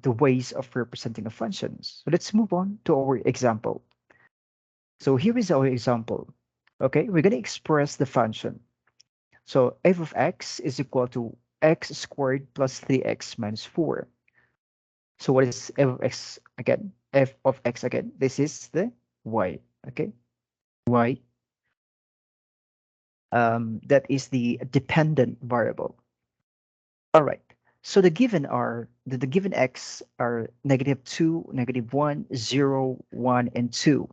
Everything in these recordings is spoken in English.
the ways of representing a functions. So let's move on to our example. So here is our example. Okay, we're going to express the function. So f of x is equal to x squared plus 3x minus 4. So what is f of x again? F of x again. This is the y. Okay, y. That is the dependent variable. All right. So the given x are -2, -1, 0, 1, and 2.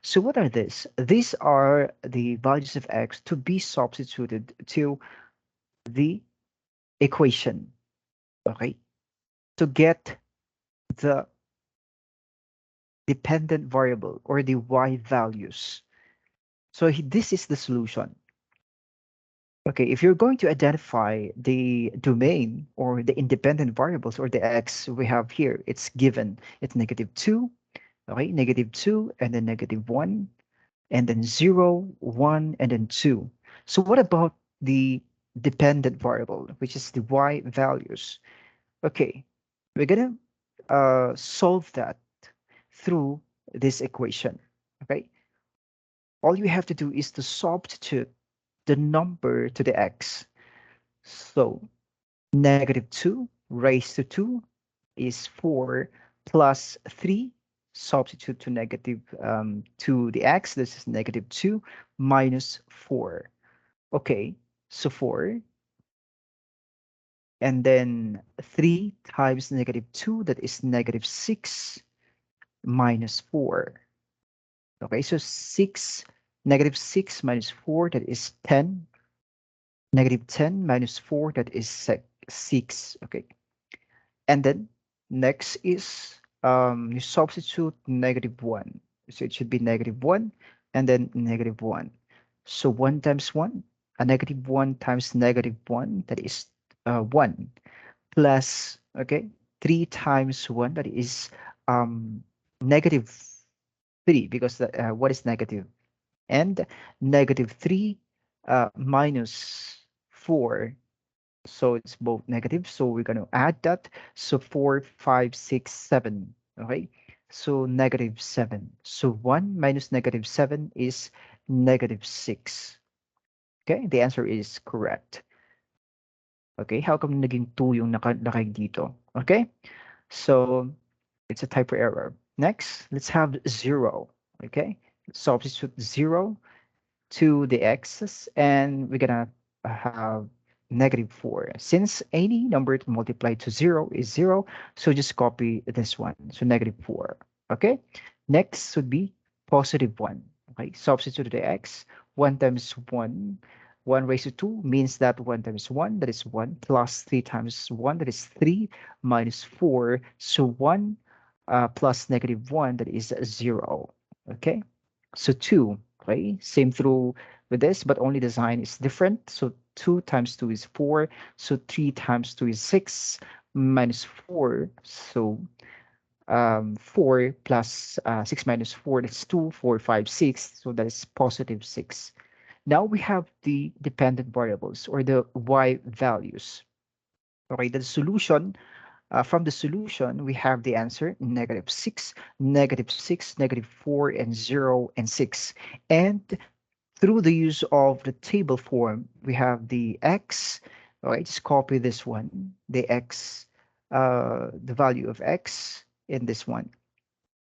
So what are these? These are the values of x to be substituted to the equation. Okay. To get the dependent variable or the y values. So this is the solution. Okay, if you're going to identify the domain or the independent variables or the x we have here, it's given. It's -2, okay, -2, and then -1, and then 0, 1, and then 2. So what about the dependent variable, which is the y values? Okay, we're gonna solve that through this equation. Okay, all you have to do is to substitute the number to the x. So -2 raised to 2 is 4 plus 3. Substitute to to the x. This is -2 minus 4. Okay, so 4. And then 3 times -2, that is -6 minus 4. Okay, so 6, -6 minus 4, that is 10. -10 minus 4, that is 6. Okay, and then next is you substitute -1. So it should be -1 and then -1. So 1 times 1, a -1 times -1, that is 1, plus, okay, 3 times 1, that is -3, because what is negative? And -3 minus 4, so it's both negative, so we're going to add that. So 4, 5, 6, 7. Okay, so -7. So 1 minus -7 is -6. Okay, the answer is correct. Okay, how come naging 2 yung nakalagay dito? Okay, so it's a typo error. Next, let's have 0. Okay, substitute 0 to the x's, and we're gonna have -4. Since any number to multiply to 0 is 0, so just copy this one. So -4. Okay. Next would be +1. Okay. Substitute the x. 1 times 1. 1 raised to 2 means that 1 times 1, that is 1, plus 3 times 1, that is 3, minus 4. So 1 plus -1, that is 0. Okay. So 2. Okay. Same through with this, but only the sign is different. So 2 times 2 is 4. So 3 times 2 is 6 minus 4. So 4 plus 6 minus 4, that's 2, 4, 5, 6. So that is +6. Now we have the dependent variables or the y values. Okay, the solution, from the solution, we have the answer -6, -6, -4, and 0, and 6. And through the use of the table form, we have the x. All right, just copy this one, the x, the value of x in this one.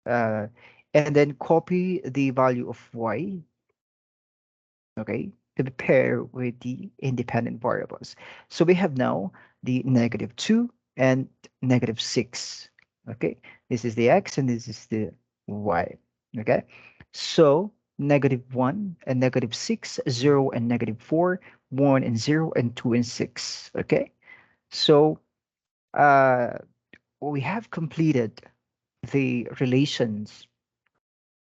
Uh, and then copy the value of y, okay, to be paired with the independent variables. So we have now the -2 and -6. Okay, this is the x and this is the y. Okay, so -1 and -6, 0 and -4, 1 and 0, and 2 and 6. Okay, so uh, we have completed the relations,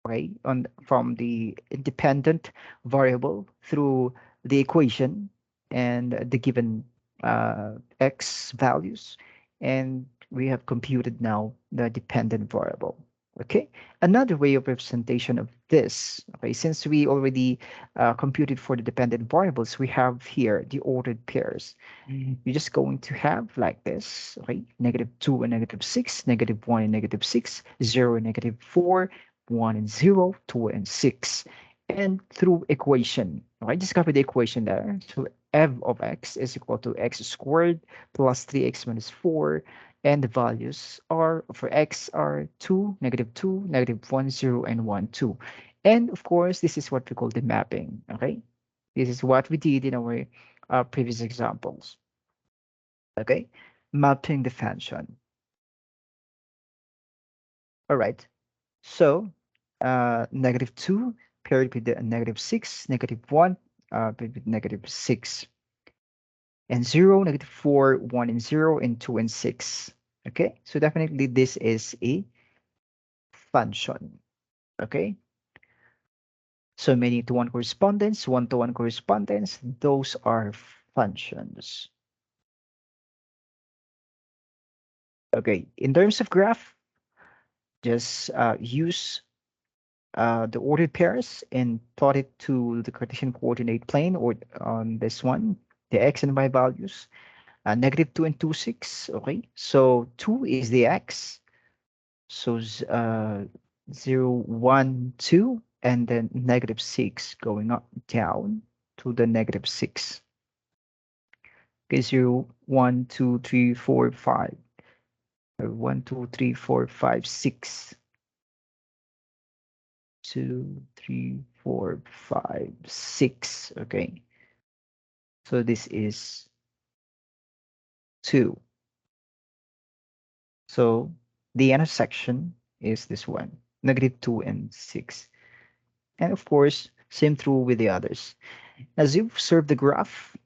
right, on from the independent variable through the equation and the given x values, and we have computed now the dependent variable. Okay, another way of representation of this, okay, since we already computed for the dependent variables, we have here the ordered pairs. You're just going to have like this, okay, -2 and -6, -1 and -6, 0 and -4, 1 and 0, 2 and 6. And through equation, okay, just copy the equation there. So f of x is equal to x squared plus 3x minus 4, and the values are for x are 2, -2, -1, 0, and 1, 2. And of course, this is what we call the mapping, okay? This is what we did in our previous examples, okay? Mapping the function. All right, so -2 paired with the -6, -1 paired with -6, and 0, -4, 1, and 0, and 2, and 6. Okay, so definitely this is a function. Okay, so many to one correspondence, one-to-one correspondence, those are functions. Okay, in terms of graph, just use the ordered pairs and plot it to the Cartesian coordinate plane, or on this one, the x and y values, -2 and 2, 6. Okay, so 2 is the x, so 0, 1, 2, and then -6 going up down to the -6. Okay, 0, 1, 2, 3, 4, 5. 1, 2, 3, 4, 5, 6. 2, 3, 4, 5, 6. Okay, so this is 2. So the intersection is this one, -2 and 6. And of course, same through with the others. As you observe the graph,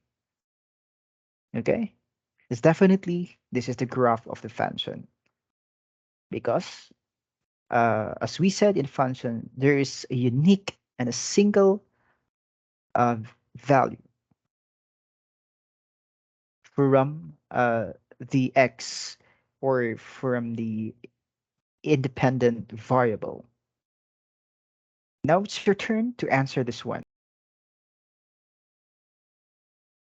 okay, it's definitely this is the graph of the function, because as we said in function, there is a unique and a single uh, value from the x, or from the independent variable. Now it's your turn to answer this one.